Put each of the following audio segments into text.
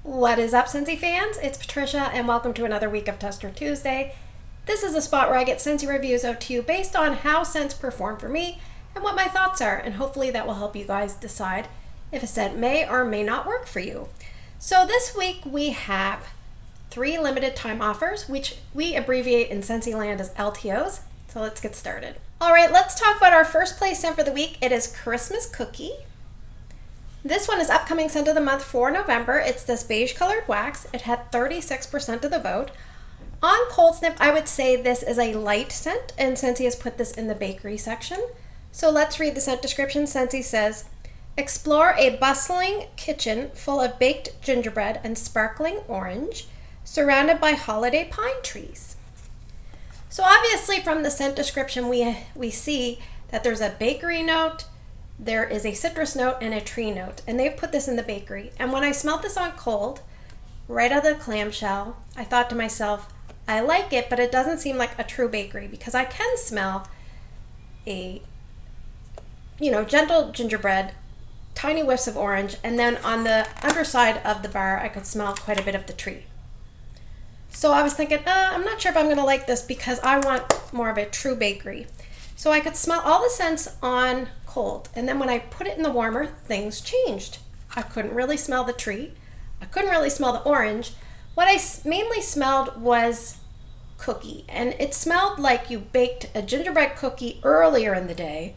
What is up, Scentsy fans? It's Patricia, and welcome to another week of Tester Tuesday. This is a spot where I get Scentsy reviews out to you based on how scents perform for me and what my thoughts are, and hopefully that will help you guys decide if a scent may or may not work for you. So this week we have 3 limited time offers, which we abbreviate in Scentsy land as LTOs. So let's get started. All right, let's talk about our first place scent for the week. It is Christmas Cookie. This one is upcoming scent of the month for November. It's this beige colored wax. It had 36% of the vote. On cold snip, I would say this is a light scent, and Scentsy has put this in the bakery section. So let's read the scent description. Scentsy says, explore a bustling kitchen full of baked gingerbread and sparkling orange, surrounded by holiday pine trees. So obviously from the scent description, we see that there's a bakery note, there is a citrus note, and a tree note, and they've put this in the bakery. And when I smelled this on cold, right out of the clamshell, I thought to myself, I like it, but it doesn't seem like a true bakery, because I can smell a, gentle gingerbread, tiny whiffs of orange, and then on the underside of the bar, I could smell quite a bit of the tree. So I was thinking, I'm not sure if I'm going to like this because I want more of a true bakery. So I could smell all the scents on cold, and then when I put it in the warmer, things changed. I couldn't really smell the tree. I couldn't really smell the orange. What I mainly smelled was cookie, and it smelled like you baked a gingerbread cookie earlier in the day,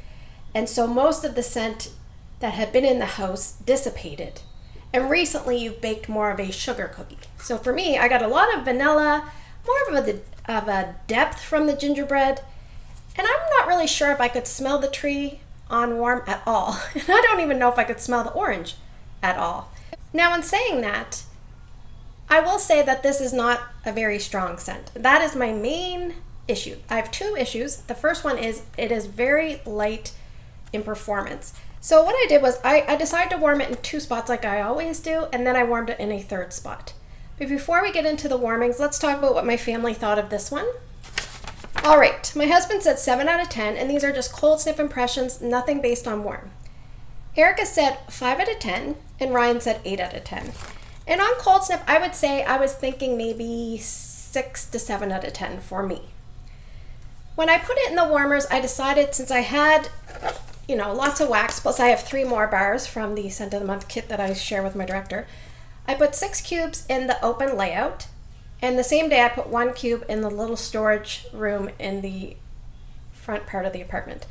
and so most of the scent that had been in the house dissipated. And recently you've baked more of a sugar cookie. So for me, I got a lot of vanilla, more of a depth from the gingerbread, and I'm not really sure if I could smell the tree on warm at all. And I don't even know if I could smell the orange at all. Now, in saying that, I will say that this is not a very strong scent. That is my main issue. I have 2 issues. The first one is it is very light in performance. So what I did was I decided to warm it in 2 spots like I always do, and then I warmed it in a 3rd spot. But before we get into the warmings, let's talk about what my family thought of this one. All right, my husband said 7 out of 10, and these are just cold snip impressions, nothing based on warm. Erica said 5 out of 10, and Ryan said 8 out of 10. And on cold snip, I would say I was thinking maybe 6 to 7 out of 10 for me. When I put it in the warmers, I decided since I had lots of wax, plus I have 3 more bars from the Scent of the Month kit that I share with my director. I put 6 cubes in the open layout, and the same day I put 1 cube in the little storage room in the front part of the apartment.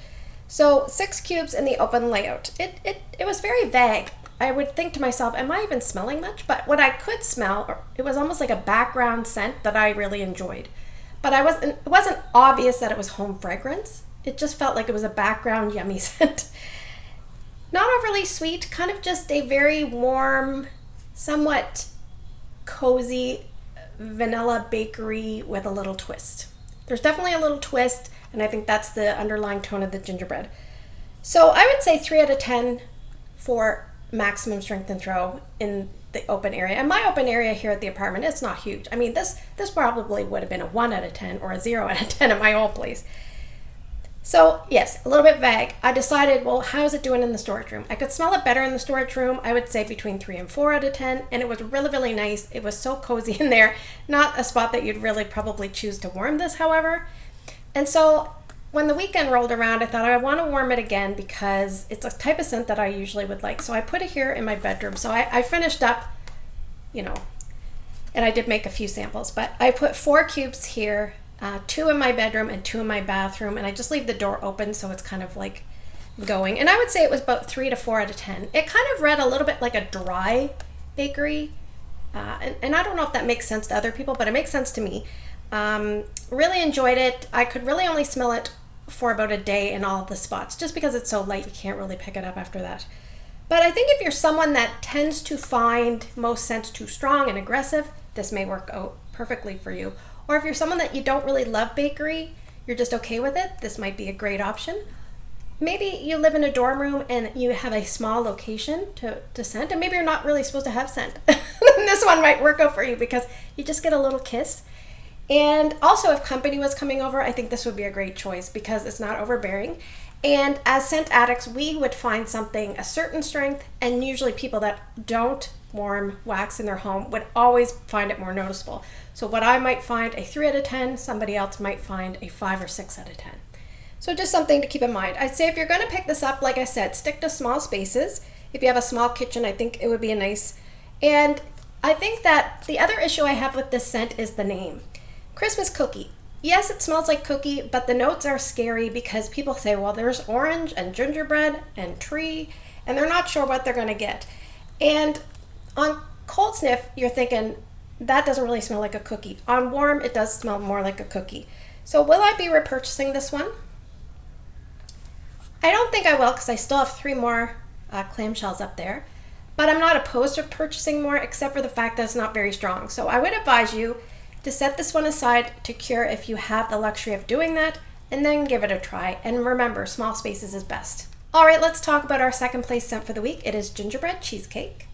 So 6 cubes in the open layout. It was very vague. I would think to myself, am I even smelling much? But what I could smell, it was almost like a background scent that I really enjoyed. But it wasn't obvious that it was home fragrance. It just felt like it was a background yummy scent. Not overly sweet, kind of just a very warm, somewhat cozy vanilla bakery with a little twist. There's definitely a little twist, and I think that's the underlying tone of the gingerbread. So I would say 3 out of 10 for maximum strength and throw in the open area. And my open area here at the apartment, it's not huge. I mean, this probably would have been a 1 out of 10 or a 0 out of 10 at my old place. So yes, a little bit vague. I decided, well, how is it doing in the storage room? I could smell it better in the storage room. I would say between 3 and 4 out of 10, and it was really, really nice. It was so cozy in there. Not a spot that you'd really probably choose to warm this, however. And so when the weekend rolled around, I thought I want to warm it again because it's a type of scent that I usually would like. So I put it here in my bedroom. So I finished up, and I did make a few samples, but I put 4 cubes here, 2 in my bedroom and 2 in my bathroom, and I just leave the door open so it's kind of like going. And I would say it was about 3 to 4 out of 10. It kind of read a little bit like a dry bakery, and I don't know if that makes sense to other people, but it makes sense to me. Really enjoyed it. I could really only smell it for about a day in all of the spots, just because it's so light you can't really pick it up after that. But I think if you're someone that tends to find most scents too strong and aggressive, this may work out perfectly for you. Or if you're someone that you don't really love bakery, you're just okay with it, this might be a great option. Maybe you live in a dorm room and you have a small location to scent, and maybe you're not really supposed to have scent. This one might work out for you because you just get a little kiss. And also if company was coming over, I think this would be a great choice because it's not overbearing. And as scent addicts, we would find something a certain strength, and usually people that don't warm wax in their home would always find it more noticeable. So what I might find a 3 out of 10, somebody else might find a 5 or 6 out of 10. So just something to keep in mind. I'd say if you're going to pick this up, like I said, stick to small spaces. If you have a small kitchen, I think it would be a nice. And I think that the other issue I have with this scent is the name. Christmas cookie. Yes, it smells like cookie, but the notes are scary because people say, well, there's orange and gingerbread and tree, and they're not sure what they're going to get. And on cold sniff, you're thinking, that doesn't really smell like a cookie. On warm, it does smell more like a cookie. So will I be repurchasing this one? I don't think I will because I still have 3 more clamshells up there. But I'm not opposed to purchasing more except for the fact that it's not very strong. So I would advise you to set this one aside to cure if you have the luxury of doing that, and then give it a try. And remember, small spaces is best. All right, let's talk about our second place scent for the week. It is Gingerbread Cheesecake.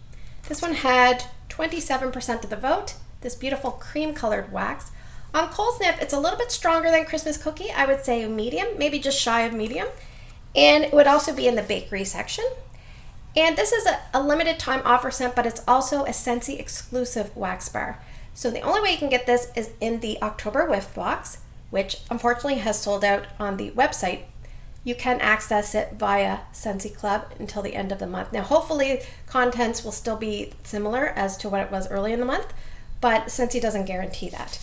This one had 27% of the vote, this beautiful cream colored wax. On cold sniff, it's a little bit stronger than Christmas cookie. I would say medium, maybe just shy of medium. And it would also be in the bakery section. And this is a limited time offer scent, but it's also a Scentsy exclusive wax bar. So the only way you can get this is in the October whiff box, which unfortunately has sold out on the website. You can access it via Scentsy Club until the end of the month. Now, hopefully contents will still be similar as to what it was early in the month, but Scentsy doesn't guarantee that.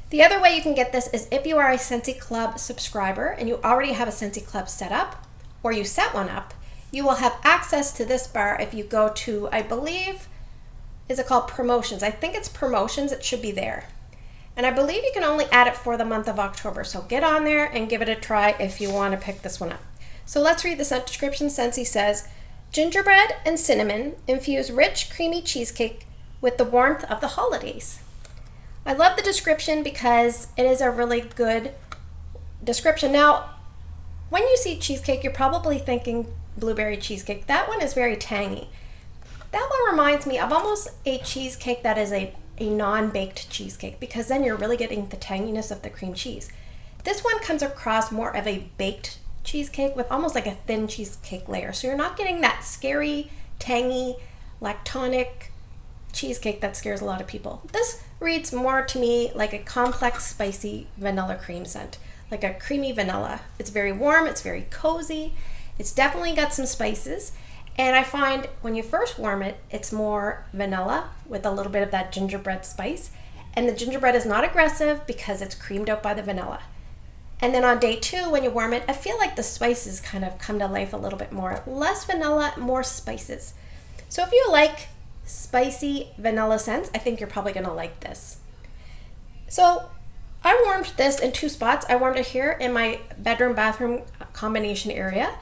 The other way you can get this is if you are a Scentsy Club subscriber and you already have a Scentsy Club set up, or you set one up, you will have access to this bar if you go to, I believe, is it called promotions? I think it's promotions, it should be there. And I believe you can only add it for the month of October. So get on there and give it a try if you want to pick this one up. So let's read the scent description. Scentsy says, gingerbread and cinnamon infuse rich, creamy cheesecake with the warmth of the holidays. I love the description because it is a really good description. Now, when you see cheesecake, you're probably thinking blueberry cheesecake. That one is very tangy. That one reminds me of almost a cheesecake that is a non-baked cheesecake, because then you're really getting the tanginess of the cream cheese. This one comes across more of a baked cheesecake with almost like a thin cheesecake layer. So you're not getting that scary, tangy, lactonic cheesecake that scares a lot of people. This reads more to me like a complex, spicy vanilla cream scent, like a creamy vanilla. It's very warm, it's very cozy. It's definitely got some spices. And I find when you first warm it, it's more vanilla with a little bit of that gingerbread spice. And the gingerbread is not aggressive because it's creamed out by the vanilla. And then on day 2, when you warm it, I feel like the spices kind of come to life a little bit more. Less vanilla, more spices. So if you like spicy vanilla scents, I think you're probably gonna like this. So I warmed this in 2 spots. I warmed it here in my bedroom-bathroom combination area,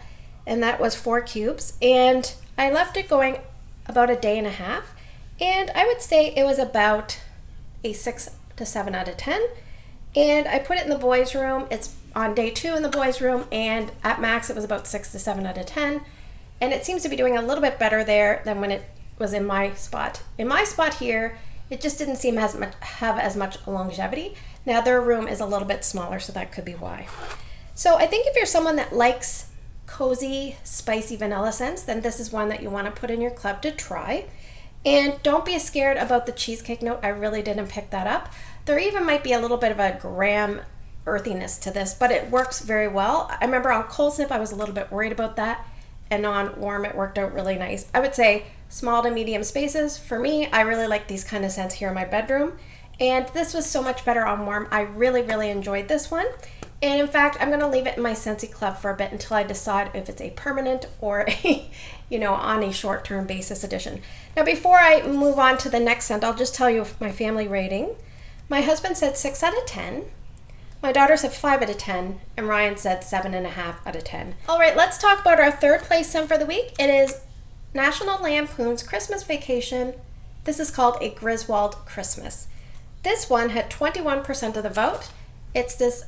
and that was 4 cubes, and I left it going about a day and a half, and I would say it was about a 6 to 7 out of 10. And I put it in the boys' room. It's on day 2 in the boys' room, and at max it was about 6 to 7 out of 10, and it seems to be doing a little bit better there than when it was in my spot. In my spot here, it just didn't seem have as much longevity. Now their room is a little bit smaller, so that could be why. So I think if you're someone that likes cozy, spicy vanilla scents, then this is one that you want to put in your club to try. And don't be scared about the cheesecake note. I really didn't pick that up. There even might be a little bit of a graham earthiness to this, but it works very well. I remember on cold sniff I was a little bit worried about that, and on warm it worked out really nice. I would say small to medium spaces. For me, I really like these kind of scents here in my bedroom, and this was so much better on warm. I really, really enjoyed this one. And in fact, I'm going to leave it in my Scentsy Club for a bit until I decide if it's a permanent or a, on a short-term basis addition. Now, before I move on to the next scent, I'll just tell you my family rating. My husband said 6 out of 10. My daughter said 5 out of 10. And Ryan said 7.5 out of 10. All right, let's talk about our third place scent for the week. It is National Lampoon's Christmas Vacation. This is called a Griswold Christmas. This one had 21% of the vote. It's this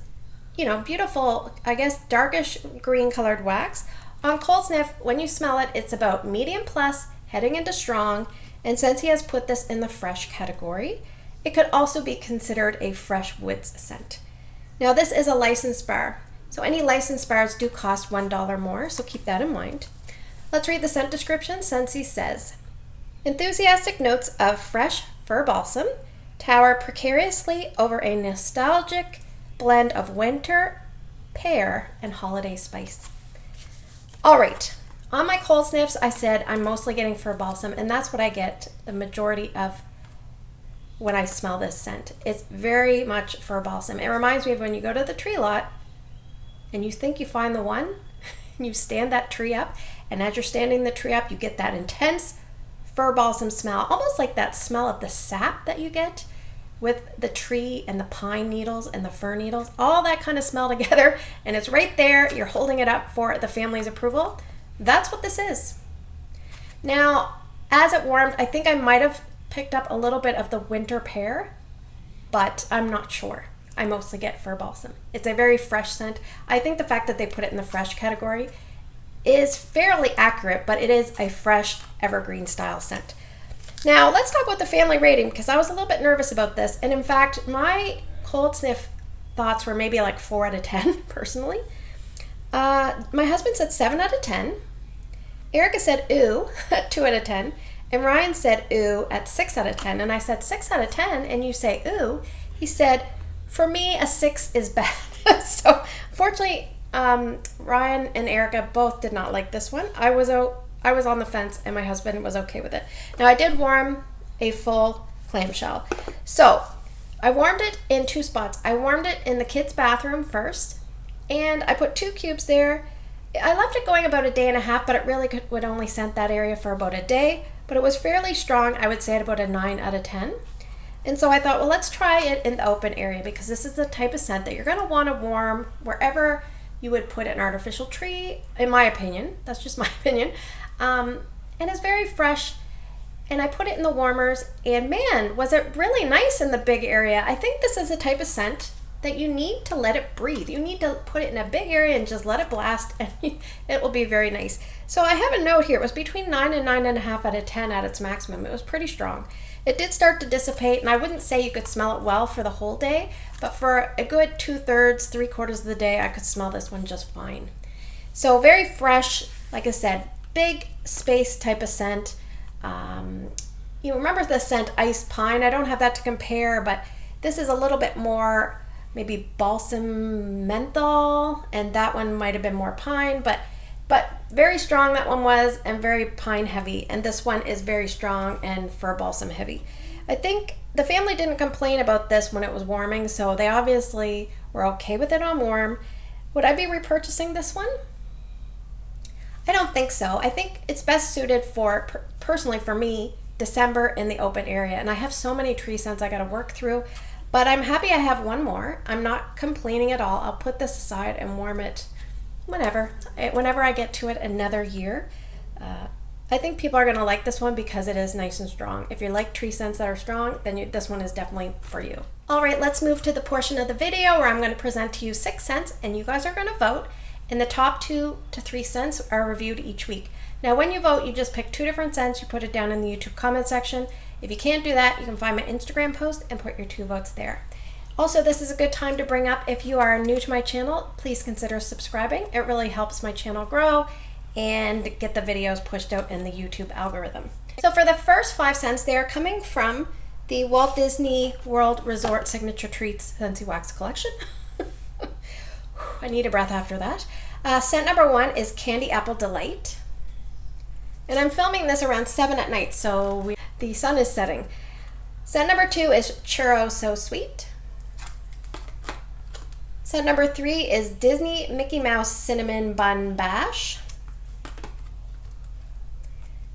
beautiful, I guess, darkish green colored wax. On cold sniff, when you smell it, it's about medium plus, heading into strong, and since he has put this in the fresh category, it could also be considered a fresh woods scent. Now this is a licensed bar, so any licensed bars do cost $1 more, so keep that in mind. Let's read the scent description. Scentsy says, Enthusiastic notes of fresh fir balsam tower precariously over a nostalgic blend of winter, pear, and holiday spice. All right, on my cold sniffs, I said I'm mostly getting fir balsam, and that's what I get the majority of when I smell this scent. It's very much fir balsam. It reminds me of when you go to the tree lot and you think you find the one, and you stand that tree up, and as you're standing the tree up, you get that intense fir balsam smell, almost like that smell of the sap that you get with the tree and the pine needles and the fir needles, all that kind of smell together, and it's right there. You're holding it up for the family's approval. That's what this is. Now, as it warmed, I think I might have picked up a little bit of the winter pear, but I'm not sure. I mostly get fir balsam. It's a very fresh scent. I think the fact that they put it in the fresh category is fairly accurate, but it is a fresh evergreen style scent. Now let's talk about the family rating, because I was a little bit nervous about this, and in fact my cold sniff thoughts were maybe like 4 out of 10 personally. My husband said 7 out of 10. Erica said ooh at 2 out of 10, and Ryan said ooh at 6 out of 10, and I said 6 out of 10 and you say ooh. He said, for me a 6 is bad. So fortunately Ryan and Erica both did not like this one. I was on the fence, and my husband was okay with it. Now I did warm a full clamshell. So I warmed it in 2 spots. I warmed it in the kids' bathroom first, and I put 2 cubes there. I left it going about a day and a half, but it really would only scent that area for about a day, but it was fairly strong. I would say at about a 9 out of 10. And so I thought, well, let's try it in the open area, because this is the type of scent that you're going to want to warm wherever you would put an artificial tree, in my opinion. That's just my opinion. And it's very fresh, and I put it in the warmers, and man, was it really nice in the big area. I think this is the type of scent that you need to let it breathe. You need to put it in a big area and just let it blast, and it will be very nice. So I have a note here. It was between 9 and 9.5 out of 10 at its maximum. It was pretty strong. It did start to dissipate, and I wouldn't say you could smell it well for the whole day, but for a good 2/3, 3/4 of the day, I could smell this one just fine. So very fresh, like I said, big space type of scent. You remember the scent Ice Pine? I don't have that to compare, but this is a little bit more maybe balsam menthol, and that one might have been more pine, but very strong that one was, and very pine heavy, and this one is very strong and fir balsam heavy. I think the family didn't complain about this when it was warming, so they obviously were okay with it on warm. Would I be repurchasing this one? I don't think so. I think it's best suited for, personally for me, December in the open area, and I have so many tree scents I got to work through, but I'm happy I have one more. I'm not complaining at all. I'll put this aside and warm it whenever I get to it another year. I think people are going to like this one because it is nice and strong. If you like tree scents that are strong, then this one is definitely for you. All right, let's move to the portion of the video where I'm going to present to you 6 scents, and you guys are going to vote, and the top 2 to 3 scents are reviewed each week. Now when you vote, you just pick 2 different scents, you put it down in the YouTube comment section. If you can't do that, you can find my Instagram post and put your 2 votes there. Also, this is a good time to bring up, if you are new to my channel, please consider subscribing. It really helps my channel grow and get the videos pushed out in the YouTube algorithm. So for the first 5 scents, they are coming from the Walt Disney World Resort Signature Treats Fenty Wax Collection. I need a breath after that. Scent number 1 is Candy Apple Delight. And I'm filming this around 7 at night, so the sun is setting. Scent number 2 is Churro So Sweet. Scent number 3 is Disney Mickey Mouse Cinnamon Bun Bash.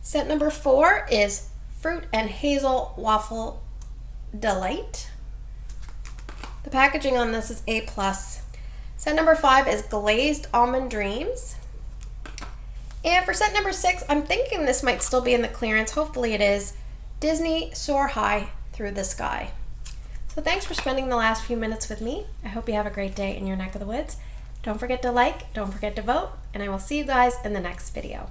Scent number 4 is Fruit and Hazel Waffle Delight. The packaging on this is A+. Scent number 5 is Glazed Almond Dreams. And for scent number 6, I'm thinking this might still be in the clearance. Hopefully it is. Disney Soar High Through the Sky. So thanks for spending the last few minutes with me. I hope you have a great day in your neck of the woods. Don't forget to like, don't forget to vote, and I will see you guys in the next video.